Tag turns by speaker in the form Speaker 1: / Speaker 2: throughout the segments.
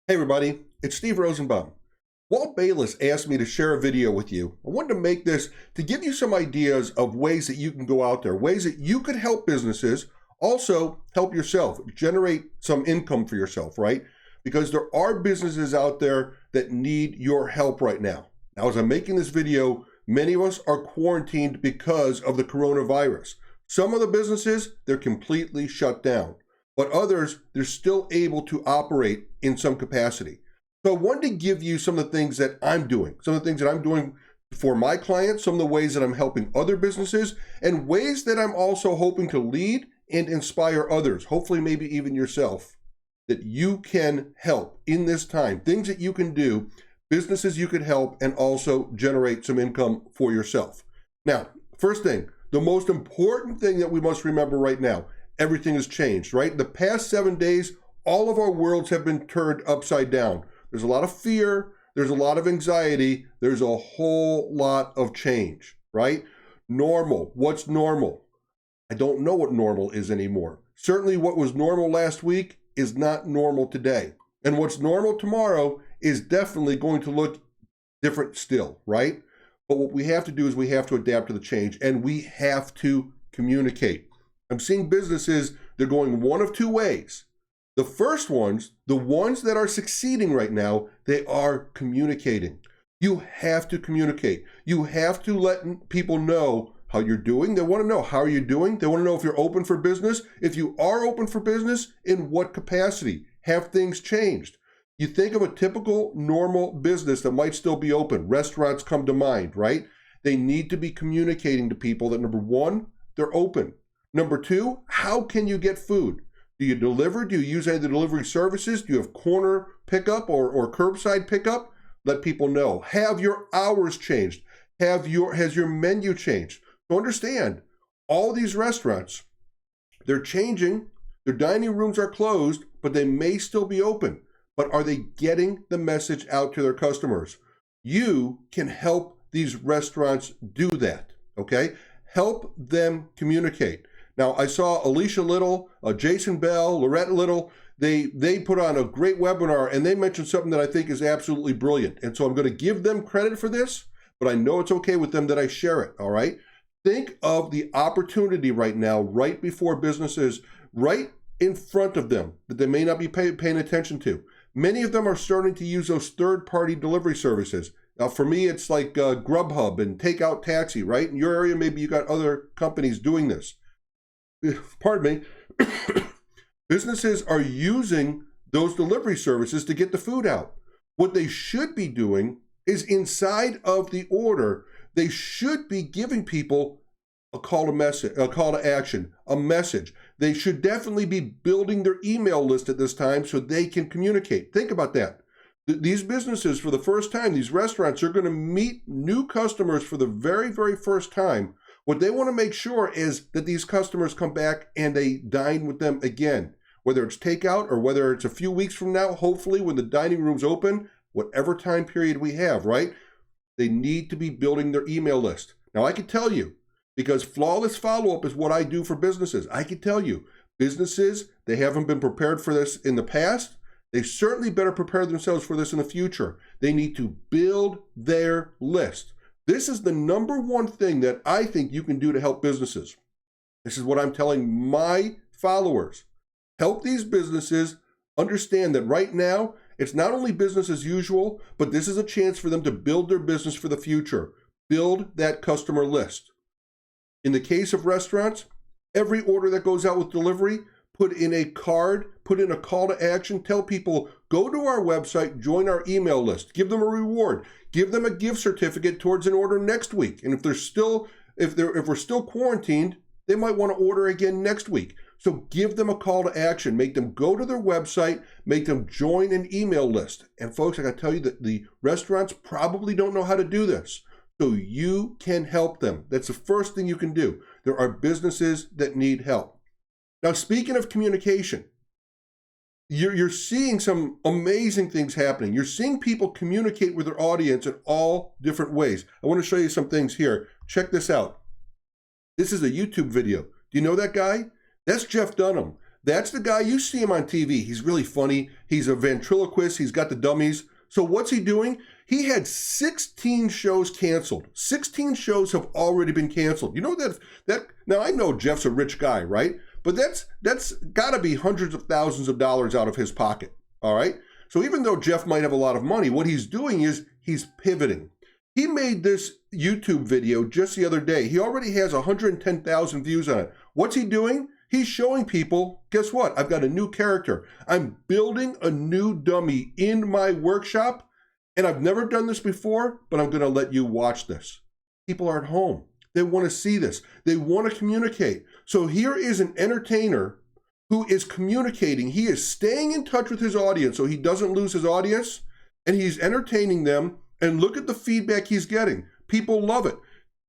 Speaker 1: Hey everybody, it's Steve Rosenbaum. Walt Bayliss asked me to share a video with you. I wanted to make this to give you some ideas of ways that you can go out there, ways that you could help businesses, also help yourself, generate some income for yourself, right? Because there are businesses out there that need your help right now. Now, as I'm making this video, many of us are quarantined because of the coronavirus. Some of the businesses, they're completely shut down. But others, they're still able to operate in some capacity. So I wanted to give you some of the things that I'm doing, some of the things that I'm doing for my clients, some of the ways that I'm helping other businesses, and ways that I'm also hoping to lead and inspire others, hopefully maybe even yourself, that you can help in this time, things that you can do, businesses you could help, and also generate some income for yourself. Now, first thing, the most important thing that we must remember right now, everything has changed, right? The past 7 days, all of our worlds have been turned upside down. There's a lot of fear, there's a lot of anxiety, there's a whole lot of change, right? Normal, what's normal? I don't know what normal is anymore. Certainly what was normal last week is not normal today. And what's normal tomorrow is definitely going to look different still, right? But what we have to do is we have to adapt to the change, and we have to communicate. I'm seeing businesses, they're going one of two ways. The first ones, the ones that are succeeding right now, they are communicating. You have to communicate. You have to let people know how you're doing. They want to know how you're doing. They want to know if you're open for business. If you are open for business, in what capacity? Have things changed? You think of a typical normal business that might still be open. Restaurants come to mind, right? They need to be communicating to people that, number one, they're open. Number two, how can you get food? Do you deliver? Do you use any of the delivery services? Do you have corner pickup or curbside pickup? Let people know. Have your hours changed? Has your menu changed? So understand, all these restaurants, they're changing. Their dining rooms are closed, but they may still be open. But are they getting the message out to their customers? You can help these restaurants do that, okay? Help them communicate. Now, I saw Alicia Little, Jason Bell, Loretta Little, they put on a great webinar, and they mentioned something that I think is absolutely brilliant. And so I'm going to give them credit for this, but I know it's okay with them that I share it, all right? Think of the opportunity right now, right before businesses, right in front of them, that they may not be paying attention to. Many of them are starting to use those third-party delivery services. Now, for me, it's like Grubhub and Takeout Taxi, right? In your area, maybe you got other companies doing this. Pardon me. Businesses are using those delivery services to get the food out. What they should be doing is inside of the order, they should be giving people a call to action, a message. They should definitely be building their email list at this time so they can communicate. Think about that. These businesses, for the first time, these restaurants are going to meet new customers for the very, very first time. What they want to make sure is that these customers come back and they dine with them again, whether it's takeout or whether it's a few weeks from now, hopefully when the dining room's open, whatever time period we have, right? They need to be building their email list. Now, I can tell you, because flawless follow-up is what I do for businesses, I can tell you, businesses, they haven't been prepared for this in the past. They certainly better prepare themselves for this in the future. They need to build their list. This is the number one thing that I think you can do to help businesses. This is what I'm telling my followers. Help these businesses understand that right now, it's not only business as usual, but this is a chance for them to build their business for the future. Build that customer list. In the case of restaurants, every order that goes out with delivery, put in a card, put in a call to action, tell people, go to our website, join our email list, give them a reward, give them a gift certificate towards an order next week. And if we're still quarantined, they might want to order again next week. So give them a call to action, make them go to their website, make them join an email list. And folks, I gotta tell you that the restaurants probably don't know how to do this. So you can help them. That's the first thing you can do. There are businesses that need help. Now, speaking of communication, you're seeing some amazing things happening. You're seeing people communicate with their audience in all different ways. I want to show you some things here. Check this out. This is a YouTube video. Do you know that guy? That's Jeff Dunham. That's the guy, you see him on TV. He's really funny. He's a ventriloquist. He's got the dummies. So what's he doing? He had 16 shows canceled. 16 shows have already been canceled. You know that now I know Jeff's a rich guy, right? But that's got to be hundreds of thousands of dollars out of his pocket, all right? So even though Jeff might have a lot of money, what he's doing is he's pivoting. He made this YouTube video just the other day. He already has 110,000 views on it. What's he doing? He's showing people, guess what? I've got a new character. I'm building a new dummy in my workshop, and I've never done this before, but I'm going to let you watch this. People are at home. They want to see this. They want to communicate. So here is an entertainer who is communicating. He is staying in touch with his audience so he doesn't lose his audience, and he's entertaining them. And look at the feedback he's getting. People love it.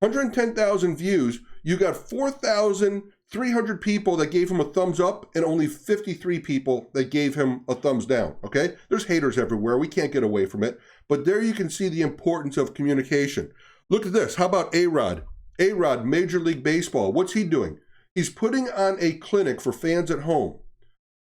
Speaker 1: 110,000 views. You got 4,300 people that gave him a thumbs up and only 53 people that gave him a thumbs down, okay? There's haters everywhere. We can't get away from it. But there you can see the importance of communication. Look at this. How about A-Rod? A-Rod, Major League Baseball. What's he doing? He's putting on a clinic for fans at home.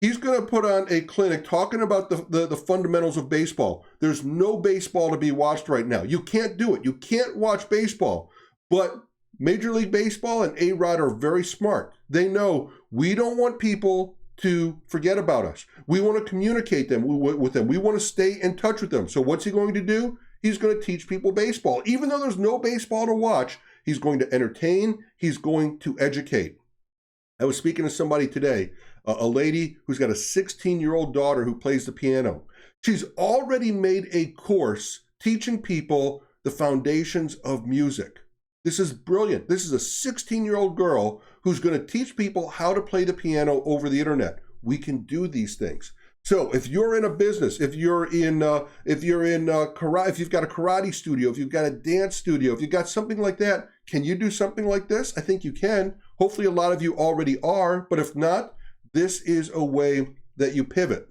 Speaker 1: He's going to put on a clinic talking about the fundamentals of baseball. There's no baseball to be watched right now. You can't do it. You can't watch baseball. But Major League Baseball and A-Rod are very smart. They know we don't want people to forget about us. We want to communicate with them. We want to stay in touch with them. So what's he going to do? He's going to teach people baseball. Even though there's no baseball to watch, he's going to entertain. He's going to educate. I was speaking to somebody today, a lady who's got a 16-year-old daughter who plays the piano. She's already made a course teaching people the foundations of music. This is brilliant. This is a 16-year-old girl who's going to teach people how to play the piano over the internet. We can do these things. So if you're in a business, if you've got a karate studio, if you've got a dance studio, if you've got something like that, can you do something like this? I think you can. Hopefully a lot of you already are, but if not, this is a way that you pivot.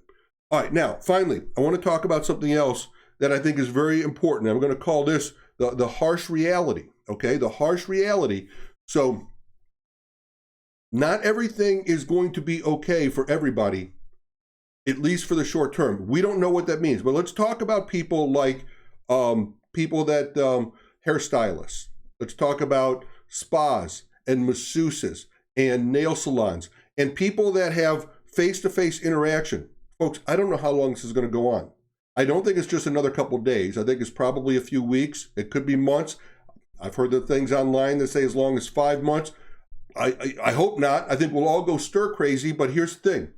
Speaker 1: All right, now, finally, I want to talk about something else that I think is very important. I'm going to call this the harsh reality, okay? The harsh reality. So not everything is going to be okay for everybody, at least for the short term. We don't know what that means, but let's talk about people like hairstylists. Let's talk about spas and masseuses and nail salons and people that have face-to-face interaction. Folks, I don't know how long this is going to go on. I don't think it's just another couple of days. I think it's probably a few weeks. It could be months. I've heard the things online that say as long as 5 months. I hope not. I think we'll all go stir crazy, but here's the thing.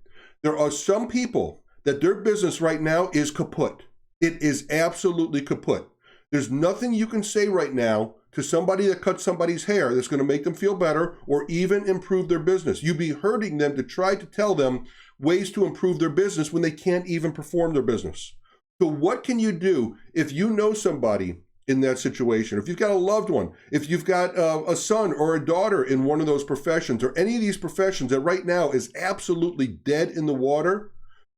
Speaker 1: There are some people that their business right now is kaput. It is absolutely kaput. There's nothing you can say right now to somebody that cuts somebody's hair that's going to make them feel better or even improve their business. You'd be hurting them to try to tell them ways to improve their business when they can't even perform their business. So what can you do if you know somebody in that situation? If you've got a loved one, if you've got a son or a daughter in one of those professions or any of these professions that right now is absolutely dead in the water,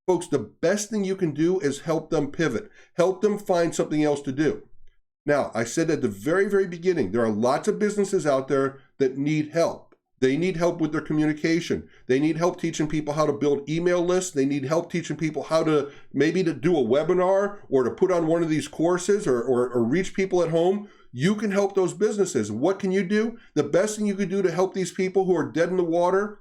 Speaker 1: folks, the best thing you can do is help them pivot, help them find something else to do. Now, I said at the very, very beginning, there are lots of businesses out there that need help. They need help with their communication. They need help teaching people how to build email lists. They need help teaching people how to maybe to do a webinar or to put on one of these courses or reach people at home. You can help those businesses. What can you do? The best thing you can do to help these people who are dead in the water,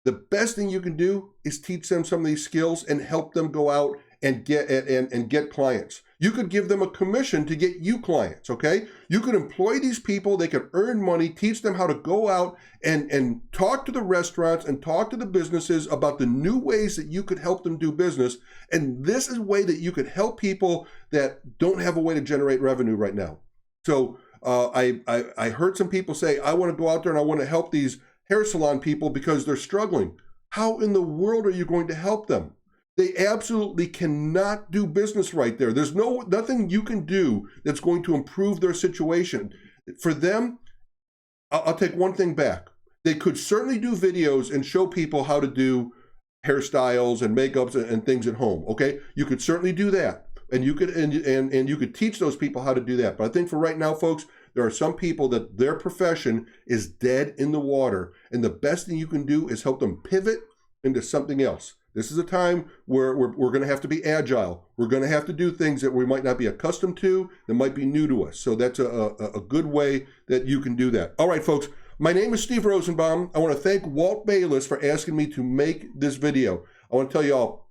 Speaker 1: the best thing you can do is teach them some of these skills and help them go out and get clients. You could give them a commission to get you clients, okay? You could employ these people, they could earn money, teach them how to go out and talk to the restaurants and talk to the businesses about the new ways that you could help them do business. And this is a way that you could help people that don't have a way to generate revenue right now. So I heard some people say, I want to go out there and I want to help these hair salon people because they're struggling. How in the world are you going to help them? They absolutely cannot do business right there. There's nothing you can do that's going to improve their situation. For them, I'll take one thing back. They could certainly do videos and show people how to do hairstyles and makeups and things at home, okay? You could certainly do that. And you could and you could teach those people how to do that. But I think for right now, folks, there are some people that their profession is dead in the water. And the best thing you can do is help them pivot into something else. This is a time where we're going to have to be agile. We're going to have to do things that we might not be accustomed to, that might be new to us. So that's a good way that you can do that. All right, folks, my name is Steve Rosenbaum. I want to thank Walt Bayliss for asking me to make this video. I want to tell you all,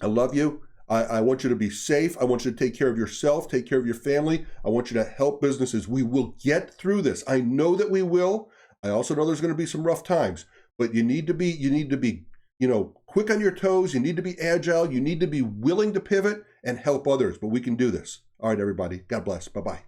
Speaker 1: I love you. I want you to be safe. I want you to take care of yourself, take care of your family. I want you to help businesses. We will get through this. I know that we will. I also know there's going to be some rough times, but you need to be, quick on your toes. You need to be agile. You need to be willing to pivot and help others, but we can do this. All right, everybody. God bless. Bye-bye.